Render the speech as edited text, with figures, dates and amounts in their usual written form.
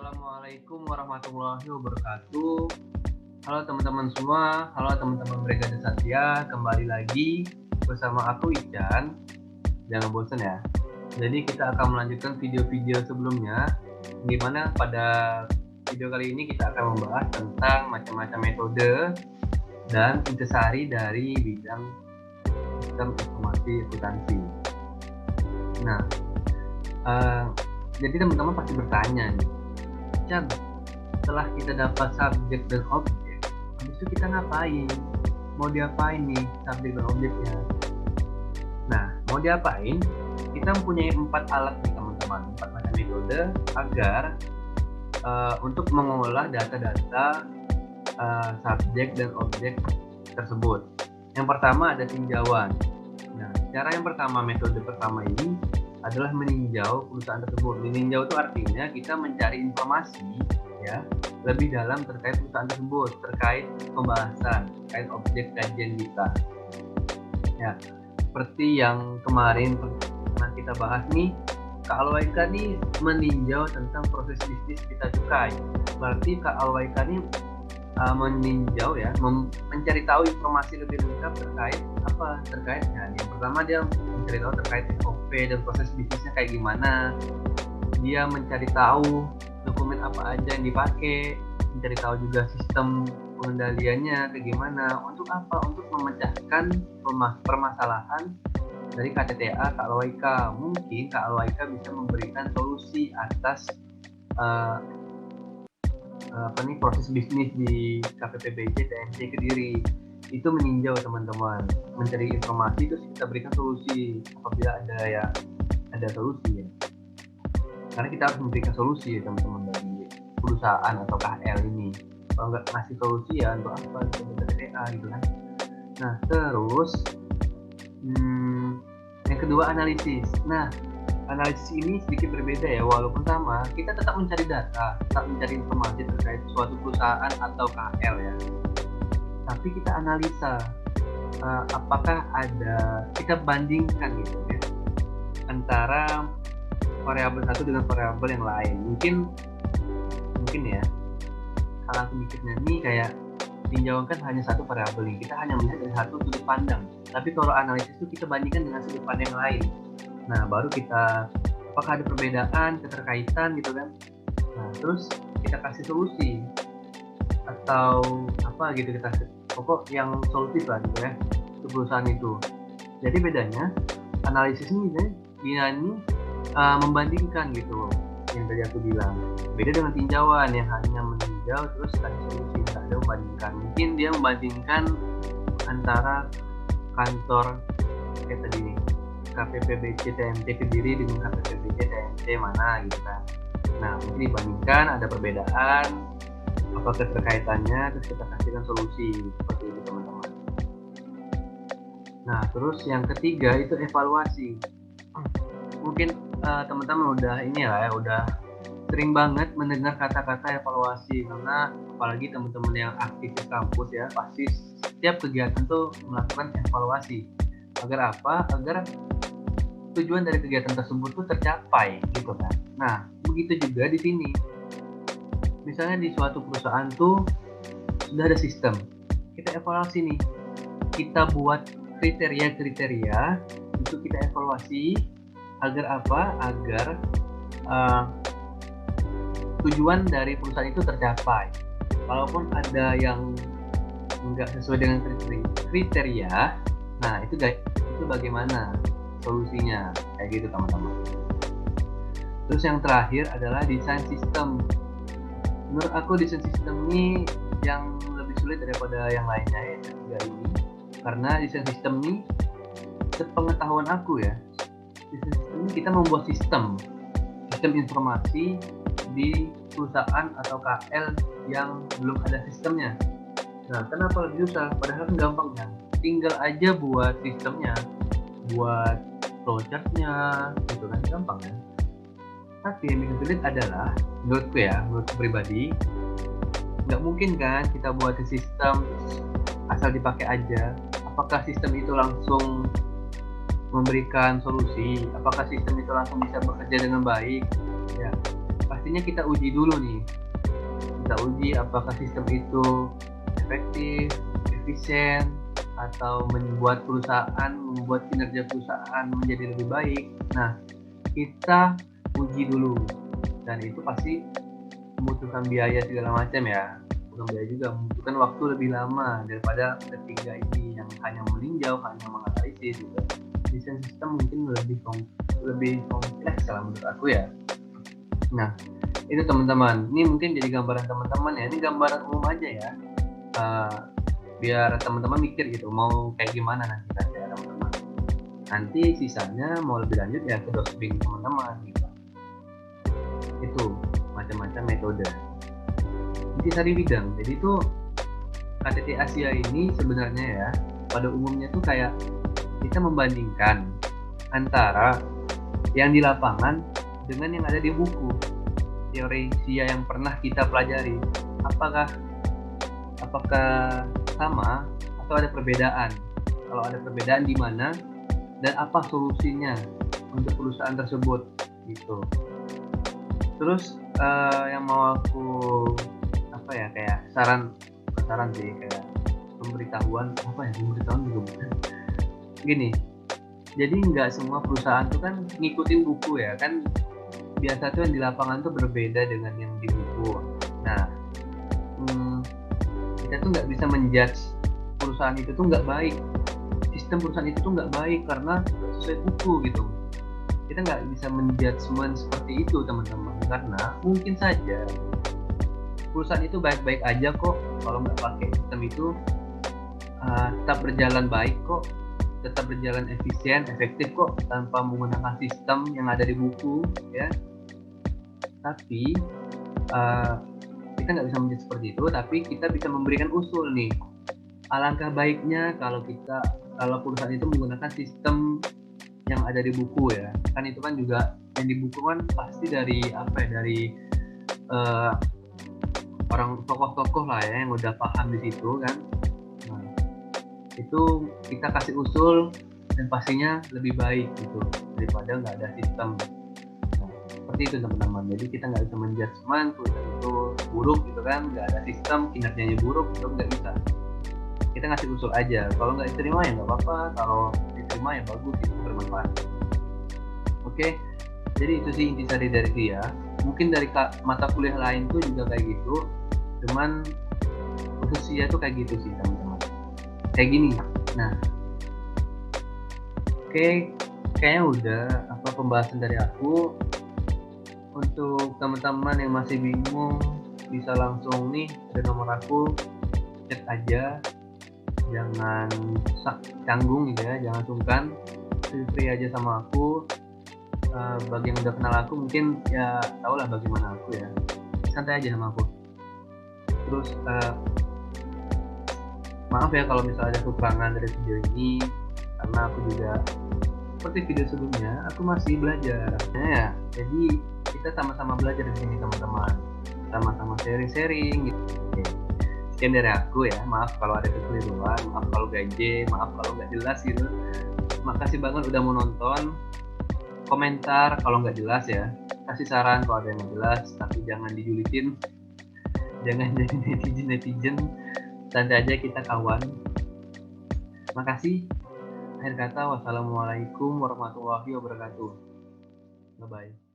Assalamualaikum warahmatullahi wabarakatuh. Halo teman-teman semua, halo teman-teman Brigade Satya, kembali lagi bersama aku Ican. Jangan bosan ya. Jadi kita akan melanjutkan video-video sebelumnya, di mana pada video kali ini kita akan membahas tentang macam-macam metode dan intisari dari bidang sistem informasi akuntansi. Nah, jadi teman-teman pasti bertanya nih, Chan, setelah kita dapat subjek dan objek, habis itu kita ngapain? Mau diapain nih subjek dan objeknya? Nah, mau diapain? Kita mempunyai 4 alat nih teman-teman, 4 macam metode agar untuk mengolah data-data subjek dan objek tersebut. Yang pertama ada tinjauan. Nah, cara yang pertama, metode pertama ini adalah meninjau perusahaan tersebut. Meninjau itu artinya kita mencari informasi ya lebih dalam terkait perusahaan tersebut, terkait pembahasan, terkait objek kajian kita. Ya, seperti yang kemarin pernah kita bahas nih, Kak Alwaika nih meninjau tentang proses bisnis kita cukai. Berarti Kak Alwaika nih meninjau ya, mencari tahu informasi lebih lengkap terkait apa? Terkaitnya. Yang pertama dia mencari tahu terkait SOP dan proses bisnisnya kayak gimana. Dia mencari tahu dokumen apa aja yang dipakai, mencari tahu juga sistem pengendaliannya kayak gimana. Untuk apa? Untuk memecahkan permasalahan dari KTTA Kak Alwaika. Mungkin Kak Alwaika bisa memberikan solusi atas proses bisnis di KPPBC TMC Kediri. Itu meninjau teman-teman, mencari informasi terus kita berikan solusi apabila ada solusi ya. Karena kita harus memberikan solusi ya teman-teman bagi perusahaan atau KL ini. Kalau nggak ngasih solusi ya untuk apa? Untuk TTA gitu kan. Nah terus yang kedua analisis. Nah, analisis ini sedikit berbeda ya, walaupun sama, kita tetap mencari data, tetap mencari informasi terkait suatu perusahaan atau KL ya. Tapi kita analisa, apakah kita bandingkan gitu ya, antara variabel satu dengan variabel yang lain. Mungkin ya, salah sedikitnya nih kayak tinjauan kan hanya satu variabel nih, kita hanya melihat dari satu sudut pandang. Tapi kalau analisis itu kita bandingkan dengan sudut pandang yang lain. Nah, baru kita apakah ada perbedaan, keterkaitan gitu kan. Nah, terus kita kasih solusi atau apa gitu, kita pokok yang solutif lah gitu ya untuk perusahaan itu. Jadi bedanya analisis ini dia ini membandingkan gitu yang tadi aku bilang. Beda dengan tinjauan yang hanya meninjau terus kasih solusi, tidak ada membandingkan. Mungkin dia membandingkan antara kantor kayak tadi nih, KPPBC TMC Kediri dengan KPPBC TMC mana gitu kan. Nah, mungkin dibandingkan ada perbedaan, apa keterkaitannya, terus kita kasihkan solusi seperti itu teman-teman. Nah, terus yang ketiga itu evaluasi. Mungkin teman-teman udah udah sering banget mendengar kata-kata evaluasi, karena apalagi teman-teman yang aktif di kampus ya, pasti setiap kegiatan tuh melakukan evaluasi. Agar apa? Agar tujuan dari kegiatan tersebut tuh tercapai gitu kan. Nah, begitu juga di sini. Misalnya di suatu perusahaan tuh sudah ada sistem. Kita evaluasi nih. Kita buat kriteria-kriteria itu kita evaluasi agar apa? Agar tujuan dari perusahaan itu tercapai. Walaupun ada yang nggak sesuai dengan kriteria, nah itu bagaimana solusinya kayak gitu teman-teman. Terus yang terakhir adalah desain sistem. Menurut aku desain sistem ini yang lebih sulit daripada yang lainnya ya, ketiga ini. Karena desain sistem ini, sepengetahuan aku ya, desain sistem ini kita membuat sistem informasi di perusahaan atau KL yang belum ada sistemnya. Nah, kenapa lebih susah? Padahal kan gampang kan. Tinggal aja buat sistemnya, buat flowchartnya gitu kan, gampang kan. Tapi yang bikin sulit adalah menurutku pribadi, nggak mungkin kan kita buat sistem asal dipakai aja. Apakah sistem itu langsung memberikan solusi? Apakah sistem itu langsung bisa bekerja dengan baik? Ya, pasti artinya kita uji dulu nih, kita uji apakah sistem itu efektif, efisien, atau membuat kinerja perusahaan menjadi lebih baik. Nah, kita uji dulu, dan itu pasti membutuhkan biaya segala macam ya. Bukan biaya juga, membutuhkan waktu lebih lama daripada ketiga ini yang hanya meninjau, hanya menganalisis gitu. Desain sistem mungkin lebih kompleks lah menurut aku ya. Nah, itu teman-teman. Ini mungkin jadi gambaran teman-teman ya. Ini gambaran umum aja ya. Biar teman-teman mikir gitu mau kayak gimana nanti ya teman-teman. Nanti sisanya mau lebih lanjut ya ke dosbing teman-teman gitu. Itu macam-macam metode. Intisari bidang. Jadi tuh KTT Asia ini sebenarnya ya pada umumnya tuh kayak kita membandingkan antara yang di lapangan dengan yang ada di buku teori SIA yang pernah kita pelajari. Apakah sama atau ada perbedaan? Kalau ada perbedaan di mana dan apa solusinya untuk perusahaan tersebut gitu. Terus yang mau aku kayak saran sih, kayak pemberitahuan juga bukan. Gini, jadi nggak semua perusahaan tuh kan ngikutin buku ya kan, biasa tuh yang di lapangan tuh berbeda dengan yang di buku. Nah, kita tuh nggak bisa menjudge perusahaan itu tuh nggak baik, sistem perusahaan itu tuh nggak baik karena sesuai buku gitu. Kita nggak bisa menjudgement seperti itu teman-teman, karena mungkin saja perusahaan itu baik-baik aja kok kalau nggak pakai sistem itu, tetap berjalan baik kok, tetap berjalan efisien, efektif kok tanpa menggunakan sistem yang ada di buku ya. Tapi kita nggak bisa menjadi seperti itu, tapi kita bisa memberikan usul nih. Alangkah baiknya kalau perusahaan itu menggunakan sistem yang ada di buku ya. Kan itu kan juga yang di buku kan pasti dari orang tokoh-tokoh lah ya yang udah paham di situ kan. Nah, itu kita kasih usul dan pastinya lebih baik gitu daripada nggak ada sistem. Nah, seperti itu teman-teman. Jadi kita nggak bisa menjudgement perusahaan itu buruk gitu kan, nggak ada sistem, kinerjanya buruk, itu nggak bisa. Kita ngasih usul aja. Kalau nggak diterima ya nggak apa-apa. Kalau diterima ya bagus, itu bermanfaat. Oke, jadi itu sih intisari dari dia. Mungkin dari mata kuliah lain tuh juga kayak gitu, cuman khususnya tuh kayak gitu sih teman-teman, kayak gini. Nah, oke, kayaknya udah pembahasan dari aku. Untuk teman-teman yang masih bingung bisa langsung nih ada nomor aku, chat aja, jangan canggung gitu ya, jangan sungkan, free aja sama aku. Bagi yang udah kenal aku mungkin ya tau lah bagaimana aku ya, santai aja sama aku. Terus maaf ya kalau misalnya ada kekurangan dari video ini, karena aku juga seperti video sebelumnya aku masih belajar ya. Jadi kita sama-sama belajar di sini teman-teman, sama-sama sharing gitu. Oke. Sekian dari aku ya, maaf kalau ada kekeliruan, maaf kalau gaje, maaf kalau nggak jelas gitu. Makasih banget udah mau nonton. Komentar kalau nggak jelas ya, kasih saran kalau ada yang nggak jelas, tapi jangan dijulitin, jangan jadi netizen, santai aja, kita kawan. Makasih. Akhir kata, wassalamualaikum warahmatullahi wabarakatuh. Bye bye.